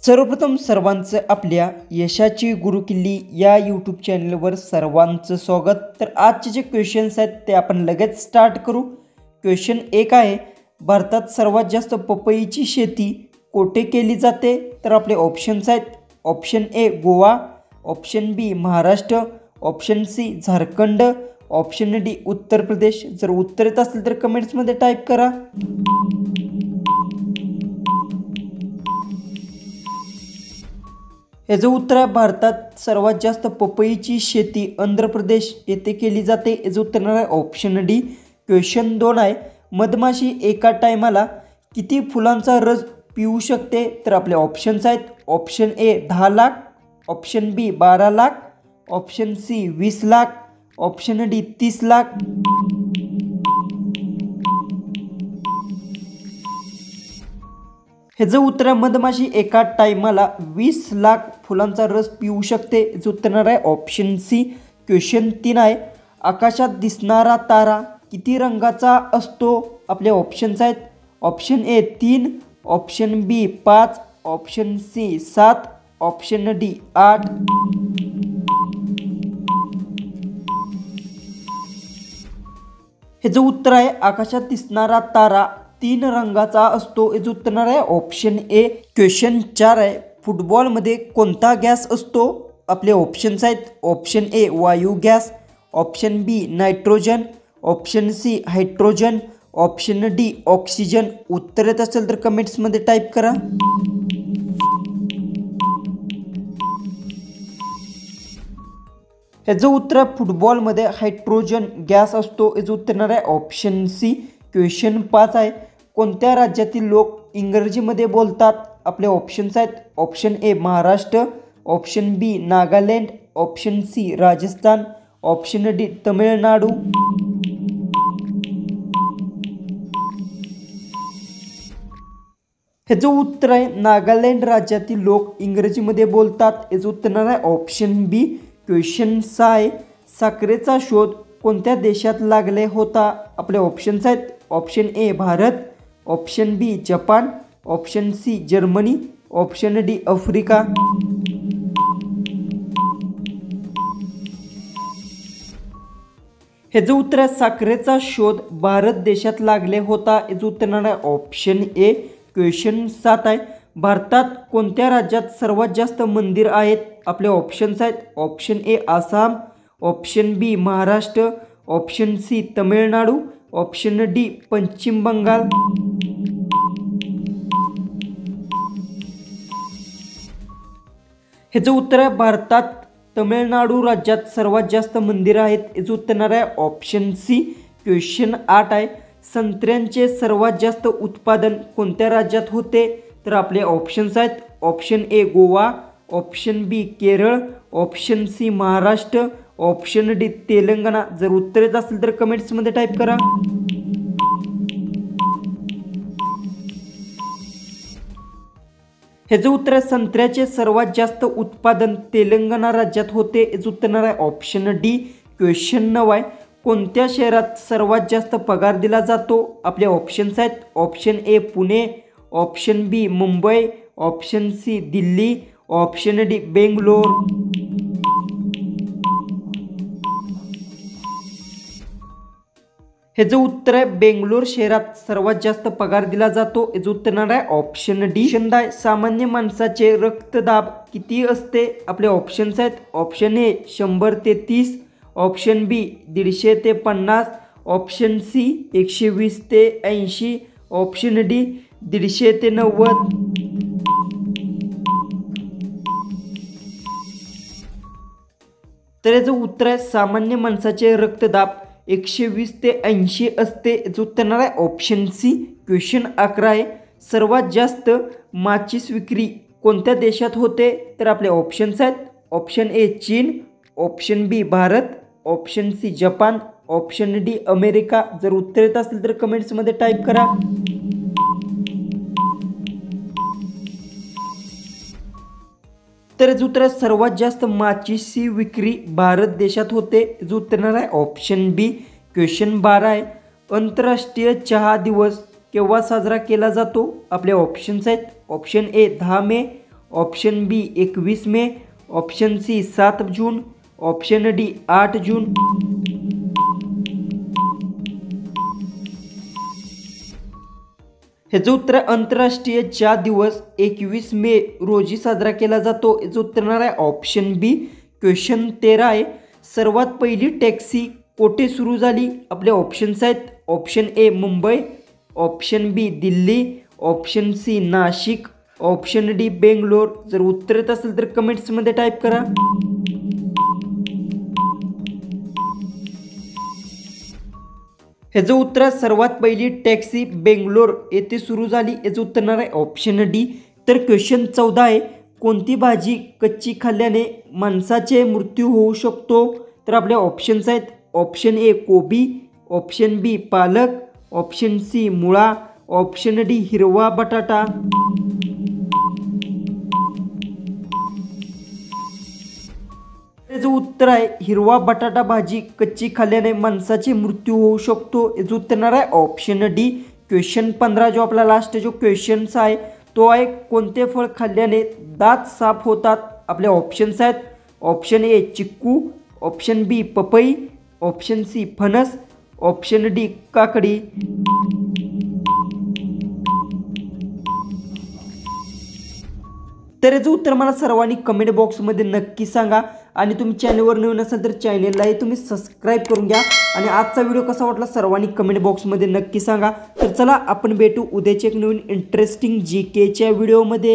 सर्वप्रथम सर्वांचं आपल्या यशाची गुरुकिल्ली या यूट्यूब चॅनलवर सर्वांचं स्वागत। तर आजचे जे क्वेश्चन्स आहेत ते आपण लगेच स्टार्ट करू। क्वेश्चन 1 आहे, भारतात सर्वात जास्त पपईची शेती कोठे केली जाते? तर आपले ऑप्शन्स आहेत, option A Goa, option B Maharashtra, option C Jharkhand, option D Uttar Pradesh. जर उत्तर येत असेल तर कमेंट्समध्ये टाईप करा। हे जो उत्तर आहे, भारतात सर्वात जास्त पपईची शेती आंध्र प्रदेश येथे केली जाते। हे जो उत्तर आहे ऑप्शन डी। क्वेश्चन 2 आहे, मधमाशी एका टायमाला किती फुलांचा रस पिऊ शकते? तर आपले ऑप्शन्स आहेत, option A 10 lakh, option B 12 lakh, option C 20 lakh, option D 30 lakh. हे जो उत्तर आहे, मधमाशी एका टायमाला 20 लाख फुलांचा रस पिऊ शकते। जो उत्तर आहे ऑप्शन सी। क्वेश्चन 3 आहे, आकाशात दिसणारा तारा किती रंगाचा असतो? आपले ऑप्शन्स आहेत, option A 3, option B 5, option C 7, option D 8। हे जो उत्तर आहे, आकाशात दिसणारा तारा 3 रंगाचा असतो। हे जो उत्तर आहे ऑप्शन ए। क्वेश्चन 4 आहे, फुटबॉलमध्ये कोणता गॅस असतो? आपले ऑप्शन्स आहेत, ऑप्शन ए वायू gas, option B nitrogen, option C hydrogen, option D oxygen. उत्तर येत असेल तर कमेंट्समध्ये टाईप करा। हे जो उत्तर आहे, फुटबॉलमध्ये हायड्रोजन गॅस असतो। हे जो उत्तर आहे ऑप्शन सी। क्वेश्चन 5 आहे, कोणत्या राज्यातील लोक इंग्रजीमध्ये बोलतात? आपले ऑप्शन्स आहेत, option A Maharashtra, option B Nagaland, option C Rajasthan, option D Tamil Nadu. हे जो उत्तर आहे, नागालँड राज्यातील लोक इंग्रजीमध्ये बोलतात। हे जो उत्तर आहे ऑप्शन बी। क्वेश्चन 6 आहे, साखरेचा शोध कोणत्या देशात लागले होता? आपले ऑप्शन्स आहेत, option A Bharat, option B Japan, option C Germany, option D Africa. हे जो उत्तर आहे, साखरेचा शोध भारत देशात लागले होता। हे जो उत्तर आहे ऑप्शन ए। क्वेश्चन 7 आहे, भारतात कोणत्या राज्यात सर्वात जास्त मंदिर आहेत? आपले ऑप्शन्स आहेत, option A Assam, option B Maharashtra, option C Tamil Nadu, option D Paschim Bengal. हे जो उत्तर आहे, भारतात तमिळनाडू राज्यात सर्वात जास्त मंदिर आहेत। हे जो उत्तर आहे ऑप्शन सी। क्वेश्चन 8 आहे, संत्र्यांचे सर्वात जास्त उत्पादन कोणत्या राज्यात होते? तर आपले ऑप्शन्स आहेत, option A Goa, option B Kerala, option C Maharashtra, option D Telangana. जर उत्तर येत असेल तर कमेंट्समध्ये टाईप करा। हे जो उत्तर आहे, संत्र्याचे सर्वात जास्त उत्पादन तेलंगणा राज्यात होते। हे जो उत्तर आहे ऑप्शन डी। क्वेश्चन 9 आहे, कोणत्या शहरात सर्वात जास्त पगार दिला जातो? आपले ऑप्शन्स आहेत, option A Pune, option B Mumbai, option C Delhi, option D Bangalore. हे जो उत्तर आहे, बेंगलोर शहरात सर्वात जास्त पगार दिला जातो। हे जो उत्तर आहे ऑप्शन डी। सामान्य माणसाचे रक्तदाब किती असते? आपले ऑप्शन्स आहेत, ऑप्शन ए 100 ते 30, ऑप्शन बी 150 ते 50, ऑप्शन सी 120 ते 80, ऑप्शन डी 150 ते 90। तर हे जो उत्तर आहे, सामान्य माणसाचे रक्तदाब 120 ते 80 असते। जो उत्तर आहे ऑप्शन सी। क्वेश्चन 11 आहे, सर्वात जास्त माचीस विक्री कोणत्या देशात होते? तर आपले ऑप्शन्स आहेत, ऑप्शन ए चीन, option B Bharat, option C Japan, option D America. जर उत्तर येत असेल तर कमेंट्समध्ये टाईप करा। तर जो उत्तर सर्वात जास्त माचीची विक्री भारत देशात होते। जो उत्तर आहे ऑप्शन बी। क्वेश्चन 12 आहे, आंतरराष्ट्रीय चहा दिवस केव्हा साजरा केला जातो? आपले ऑप्शन्स आहेत, option A 10 May, option B 21 May, option C 7 June, option D 8 June. ह्याचं उत्तर आंतरराष्ट्रीय चहा दिवस 21 मे रोजी साजरा केला जातो। याचं उत्तर येणार आहे ऑप्शन बी। क्वेश्चन 13 आहे, सर्वात पहिली टॅक्सी कोठे सुरू झाली? आपले ऑप्शन्स आहेत, option A Mumbai, option B Delhi, option C Nashik, option D Bangalore. जर उत्तर येत असेल तर कमेंट्समध्ये टाईप करा। ह्याचं उत्तर सर्वात पहिली टॅक्सी बेंगलोर येथे सुरू झाली। याचं उत्तर येणार आहे ऑप्शन डी। तर क्वेश्चन 14 आहे, कोणती भाजी कच्ची खाल्ल्याने माणसाचे मृत्यू होऊ शकतो? तर आपले ऑप्शन्स आहेत, ऑप्शन ए कोबी, ऑप्शन बी पालक, ऑप्शन सी मुळा, ऑप्शन डी हिरवा बटाटा। याचं उत्तर आहे हिरवा बटाटा भाजी कच्ची खाल्ल्याने माणसाचे मृत्यू होऊ शकतो। याचं उत्तर येणार आहे ऑप्शन डी। क्वेश्चन 15 जो आपला लास्ट जो क्वेश्चन्स आहे तो आहे, कोणते फळ खाल्ल्याने दात साफ होतात? आपले ऑप्शन्स आहेत, ऑप्शन ए चिक्कू, ऑप्शन बी पपई, ऑप्शन सी फणस, ऑप्शन डी काकडी। तर याचं उत्तर मला सर्वांनी कमेंट बॉक्समध्ये नक्की सांगा आणि तुम्ही चॅनलवर नवीन असाल तर चॅनललाही तुम्ही सबस्क्राईब करून घ्या आणि आजचा व्हिडिओ कसा वाटला सर्वांनी कमेंट बॉक्समध्ये नक्की सांगा। तर चला आपण भेटू उद्याच्या एक नवीन इंटरेस्टिंग जीकेच्या व्हिडिओमध्ये।